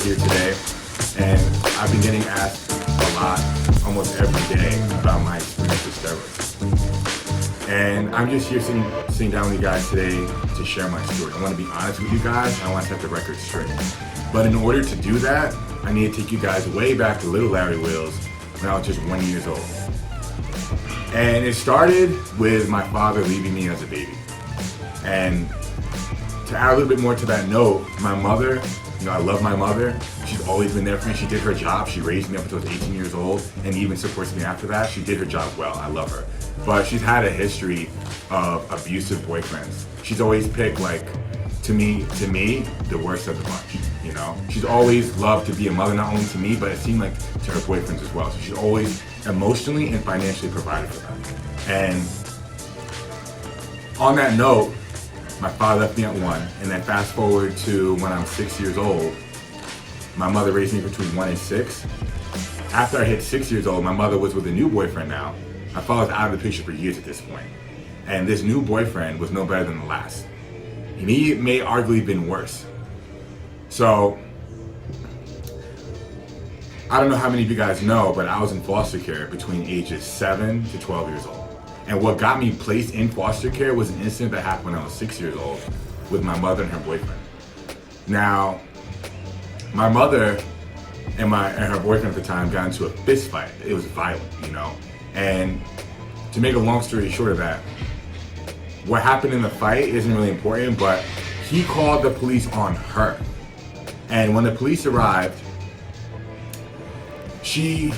Here today, and I've been getting asked a lot, almost every day, about my experience with steroids. And I'm just here sitting down with you guys today to share my story. I want to be honest with you guys, and I want to set the record straight. But in order to do that, I need to take you guys way back to little Larry Wheels when I was just 1 year old. And it started with my father leaving me as a baby. And to add a little bit more to that note, my mother, I love my mother. She's always been there for me. She did her job. She raised me up until I was 18 years old and even supports me after that. She did her job well. I love her. But she's had a history of abusive boyfriends. She's always picked, to me, the worst of the bunch, She's always loved to be a mother, not only to me, but it seemed like to her boyfriends as well. So she's always emotionally and financially provided for them. And on that note, my father left me at 1, and then fast forward to when I'm 6 years old, my mother raised me between 1 and 6. After I hit 6 years old, my mother was with a new boyfriend now. My father was out of the picture for years at this point. And this new boyfriend was no better than the last. And he may arguably been worse. So, I don't know how many of you guys know, but I was in foster care between ages 7 to 12 years old. And what got me placed in foster care was an incident that happened when I was 6 years old with my mother and her boyfriend. Now, my mother and her boyfriend at the time got into a fist fight. It was violent, And to make a long story short of that, what happened in the fight isn't really important, but he called the police on her. And when the police arrived, he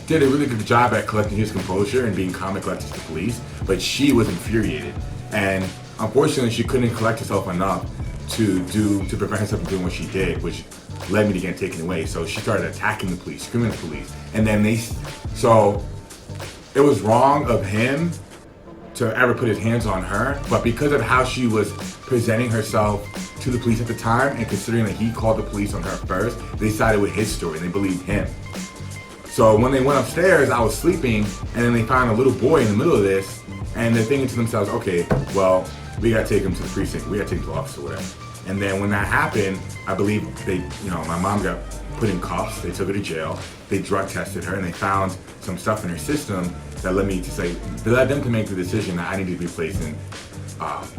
did a really good job at collecting his composure and being calm and collected to the police, but she was infuriated. And unfortunately, she couldn't collect herself enough to prevent herself from doing what she did, which led me to getting taken away. So she started attacking the police, screaming at the police. And then so it was wrong of him to ever put his hands on her, but because of how she was presenting herself to the police at the time, and considering that he called the police on her first, they sided with his story and they believed him. So when they went upstairs, I was sleeping, and then they found a little boy in the middle of this, and they're thinking to themselves, okay, well, we gotta take him to the precinct, we gotta take him to the office or whatever. And then when that happened, I believe my mom got put in cuffs, they took her to jail, they drug tested her, and they found some stuff in her system that led them to make the decision that I needed to be placed in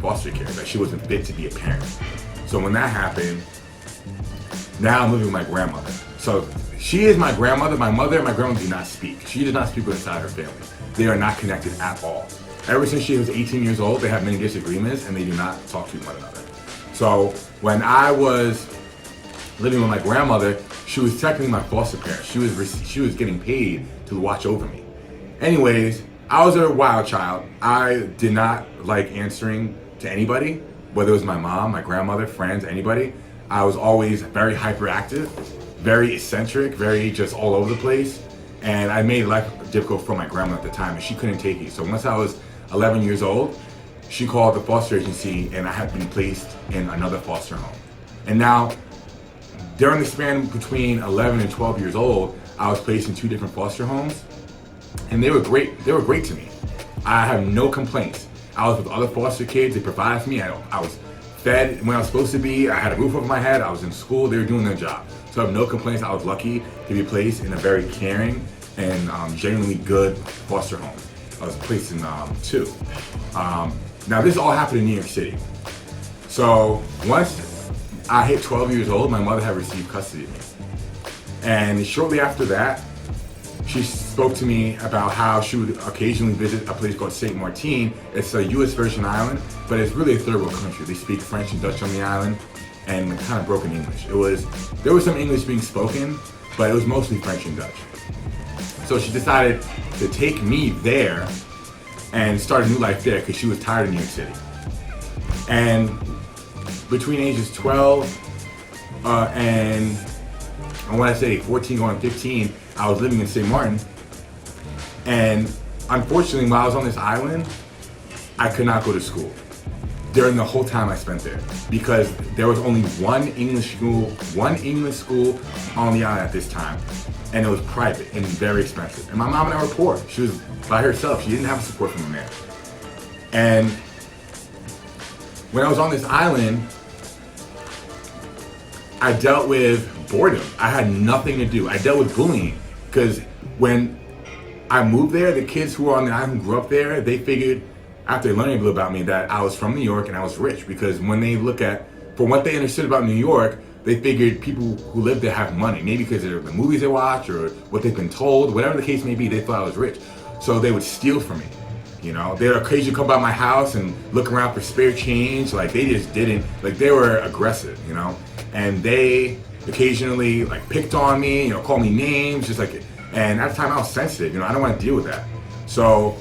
foster care, that she wasn't fit to be a parent. So when that happened, now I'm living with my grandmother. So she is my grandmother. My mother and my grandmother do not speak. She does not speak with inside her family. They are not connected at all. Ever since she was 18 years old, they have many disagreements and they do not talk to one another. So when I was living with my grandmother, she was technically my foster parent. She was getting paid to watch over me. Anyways, I was a wild child. I did not like answering to anybody, whether it was my mom, my grandmother, friends, anybody. I was always very hyperactive, very eccentric, very just all over the place. And I made life difficult for my grandma at the time, and she couldn't take it. So once I was 11 years old, she called the foster agency, and I had been placed in another foster home. And now, during the span between 11 and 12 years old, I was placed in 2 different foster homes, and they were great. They were great to me. I have no complaints. I was with other foster kids. They provided for me. I was fed when I was supposed to be. I had a roof over my head. I was in school. They were doing their job. So I have no complaints. I was lucky to be placed in a very caring and genuinely good foster home. I was placed in 2. Now this all happened in New York City. So once I hit 12 years old, my mother had received custody of me. And shortly after that, she spoke to me about how she would occasionally visit a place called Saint Martin. It's a U.S. Virgin Island, but it's really a third world country. They speak French and Dutch on the island, and kind of broken English. There was some English being spoken, but it was mostly French and Dutch. So she decided to take me there and start a new life there because she was tired of New York City. And between ages 12 and I want to say 14 going on 15, I was living in St. Martin. And unfortunately, while I was on this island, I could not go to school during the whole time I spent there because there was only one English school on the island at this time, and it was private and very expensive. And my mom and I were poor. She was by herself. She didn't have support from a man. And when I was on this island, I dealt with boredom. I had nothing to do. I dealt with bullying because when I moved there, the kids who were on the island who grew up there, they figured after learning a little about me that I was from New York and I was rich because when they look at, from what they understood about New York, they figured people who live there have money, maybe because of the movies they watch or what they've been told, whatever the case may be, they thought I was rich. So they would steal from me. You know, they would occasionally come by my house and look around for spare change. Like they just didn't, like they were aggressive, you know, and they occasionally like picked on me, you know, called me names, just like, and at the time I was sensitive, you know, I don't want to deal with that. So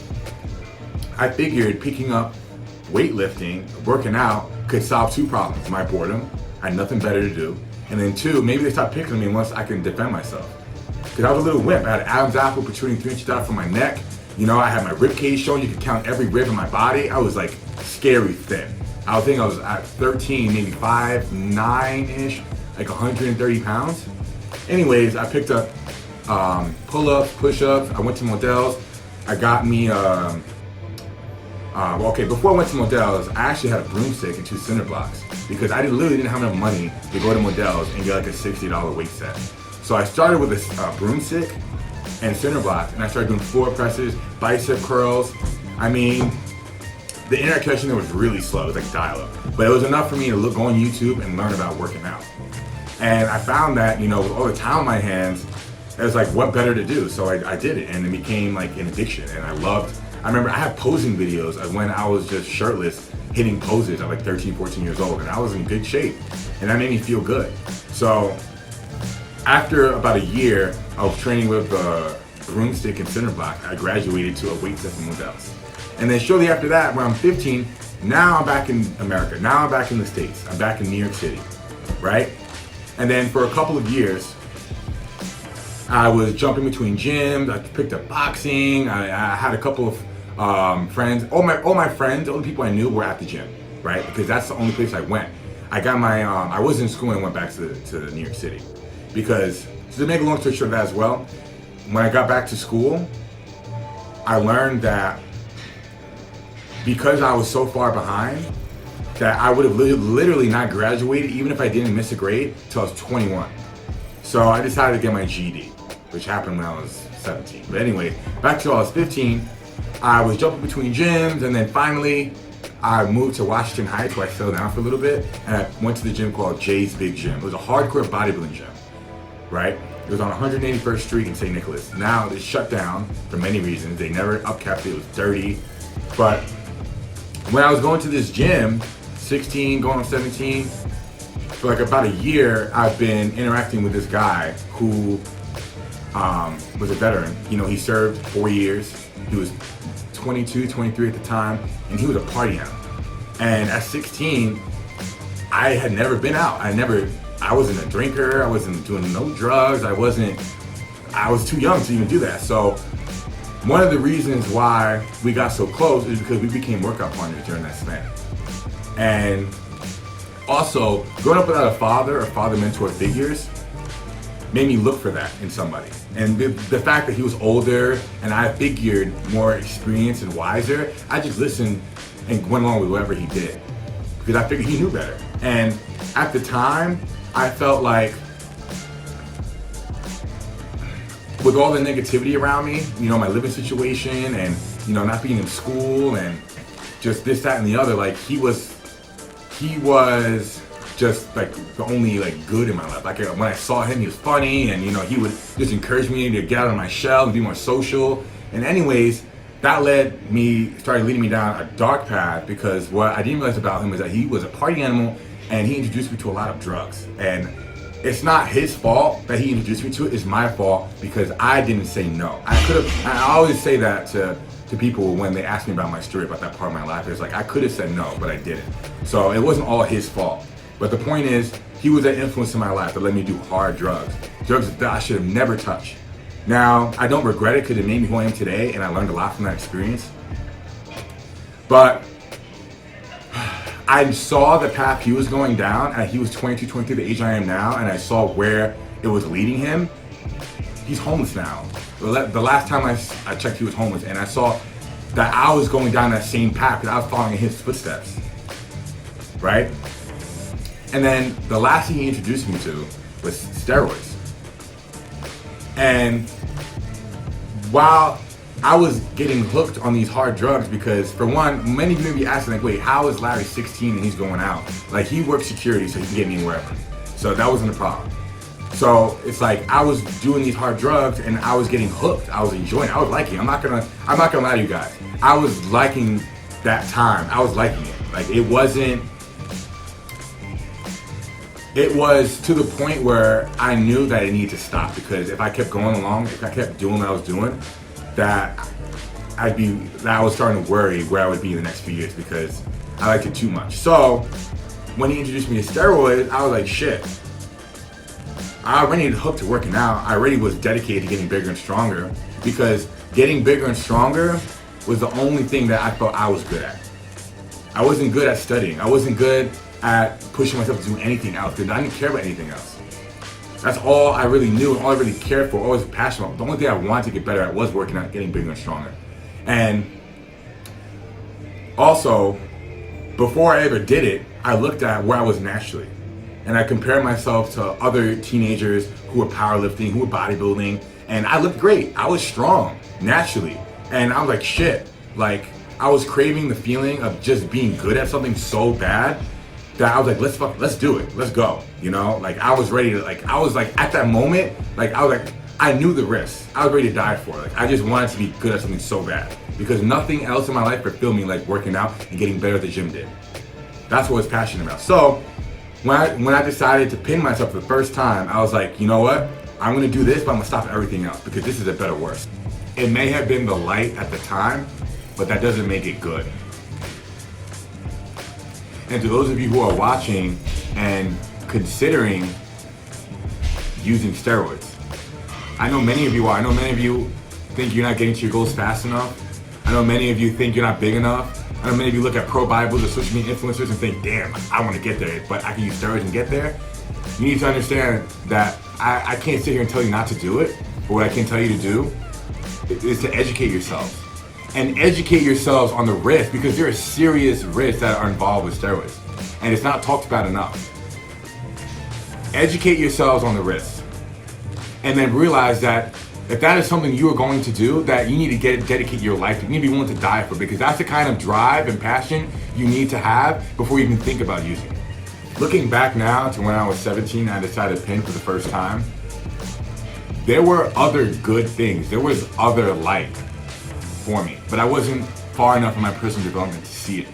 I figured picking up weightlifting, working out could solve two problems. My boredom, I had nothing better to do. And then two, maybe they stopped picking on me once I can defend myself. Because I was a little wimp. I had an Adam's apple protruding 3 inches out from my neck. You know, I had my rib cage showing. You could count every rib in my body. I was like scary thin. I think I was at 13, maybe 5'9"-ish, like 130 pounds. Anyways, I picked up pull-ups, push-ups. I went to Modell's. I got me, before I went to Modell's, I actually had a broomstick and 2 cinder blocks because I literally didn't have enough money to go to Modell's and get like a $60 weight set. So I started with a broomstick and cinder block, and I started doing floor presses, bicep curls. I mean, the internet connection there was really slow. It was like dial-up, but it was enough for me to go on YouTube and learn about working out. And I found that, you know, with all the time on my hands, it was like, what better to do? So I did it, and it became like an addiction. And I remember I had posing videos of when I was just shirtless, hitting poses at like 13, 14 years old, and I was in good shape, and that made me feel good. So after about a year of training with the broomstick and cinder block, I graduated to a weight set from Modell's. And then shortly after that, when I'm 15, now I'm back in America. Now I'm back in the States. I'm back in New York City, right? And then for a couple of years, I was jumping between gyms. I picked up boxing. I had a couple of friends. All my friends, all the people I knew were at the gym, right? Because that's the only place I went. I got my, I was in school and went back to New York City. Because, to make a long story short of that as well, when I got back to school, I learned that because I was so far behind, that I would have literally not graduated even if I didn't miss a grade till I was 21. So I decided to get my GED, which happened when I was 17. But anyway, back to when I was 15, I was jumping between gyms, and then finally I moved to Washington Heights where I settled down for a little bit, and I went to the gym called Jay's Big Gym. It was a hardcore bodybuilding gym, right? It was on 181st Street in St. Nicholas. Now it's shut down for many reasons. They never upkept it. It was dirty. But when I was going to this gym, 16, going on 17, for like about a year, I've been interacting with this guy who was a veteran. You know, he served 4 years. He was 22, 23 at the time, and he was a party animal. And at 16, I had never been out. I wasn't a drinker. I wasn't doing no drugs. I was too young to even do that. So one of the reasons why we got so close is because we became workout partners during that span. And also, growing up without a father or father mentor figures made me look for that in somebody. And the fact that he was older and I figured more experienced and wiser, I just listened and went along with whatever he did because I figured he knew better. And at the time, I felt like with all the negativity around me, you know, my living situation and, you know, not being in school and just this, that, and the other, like he was just like the only like good in my life. Like when I saw him, he was funny, and you know, he would just encourage me to get out of my shell and be more social. And anyways, that started leading me down a dark path, because what I didn't realize about him is that he was a party animal, and he introduced me to a lot of drugs. And it's not his fault that he introduced me to it, it's my fault because I didn't say no. I always say that to people when they ask me about my story, about that part of my life. It's like, I could have said no, but I didn't. So it wasn't all his fault. But the point is, he was that influence in my life that let me do hard drugs that I should have never touched. Now, I don't regret it because it made me who I am today, and I learned a lot from that experience. But I saw the path he was going down, and he was 22, 23, the age I am now, and I saw where it was leading him. He's homeless now. The last time I checked, he was homeless, and I saw that I was going down that same path because I was following in his footsteps, right? And then the last thing he introduced me to was steroids. And while I was getting hooked on these hard drugs, because for one, many of you may be asking like, wait, how is Larry 16 and he's going out? Like, he works security so he can get me wherever. So that wasn't a problem. So it's like I was doing these hard drugs and I was getting hooked. I was enjoying it. I was liking it. I'm not gonna lie to you guys. I was liking that time. I was liking it. Like, it was to the point where I knew that I needed to stop, because if I kept going along, if I kept doing what I was doing, that I was starting to worry where I would be in the next few years, because I liked it too much. So when he introduced me to steroids, I was like, shit. I already hooked to working out. I already was dedicated to getting bigger and stronger, because getting bigger and stronger was the only thing that I felt I was good at. I wasn't good at studying. I wasn't good at pushing myself to do anything else, because I didn't care about anything else. That's all I really knew and all I really cared for, all I was passionate about. The only thing I wanted to get better at was working out, getting bigger and stronger. And also, before I ever did it, I looked at where I was naturally. And I compared myself to other teenagers who were powerlifting, who were bodybuilding, and I looked great. I was strong, naturally. And I was like, shit. Like, I was craving the feeling of just being good at something so bad that I was like, let's do it. Let's go. You know, like, I was ready to, like, I was like, at that moment, like, I knew the risks. I was ready to die for it. Like, I just wanted to be good at something so bad, because nothing else in my life fulfilled me like working out and getting better at the gym did. That's what I was passionate about. So when I decided to pin myself for the first time, I was like, you know what? I'm gonna do this, but I'm gonna stop everything else, because this is a better worse. It may have been the light at the time, but that doesn't make it good. And to those of you who are watching and considering using steroids, I know many of you are. I know many of you think you're not getting to your goals fast enough. I know many of you think you're not big enough. I know many of you look at pro Bibles or social media influencers and think, damn, I want to get there, but I can use steroids and get there. You need to understand that I can't sit here and tell you not to do it, but what I can tell you to do is to educate yourselves. And educate yourselves on the risks, because there are serious risks that are involved with steroids, and it's not talked about enough. Educate yourselves on the risks, and then realize that if that is something you are going to do, that you need to dedicate your life to, you need to be willing to die for, because that's the kind of drive and passion you need to have before you even think about using it. Looking back now to when I was 17 and I decided to pin for the first time, there were other good things. There was other light for me, but I wasn't far enough in my personal development to see it.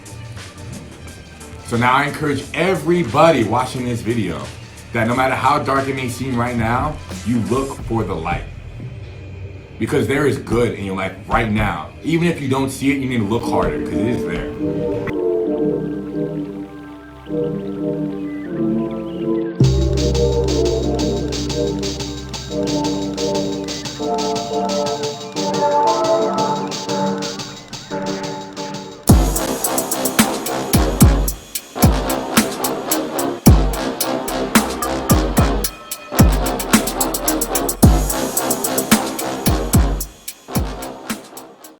So now I encourage everybody watching this video that no matter how dark it may seem right now, you look for the light. Because there is good in your life right now. Even if you don't see it, you need to look harder, because it is there.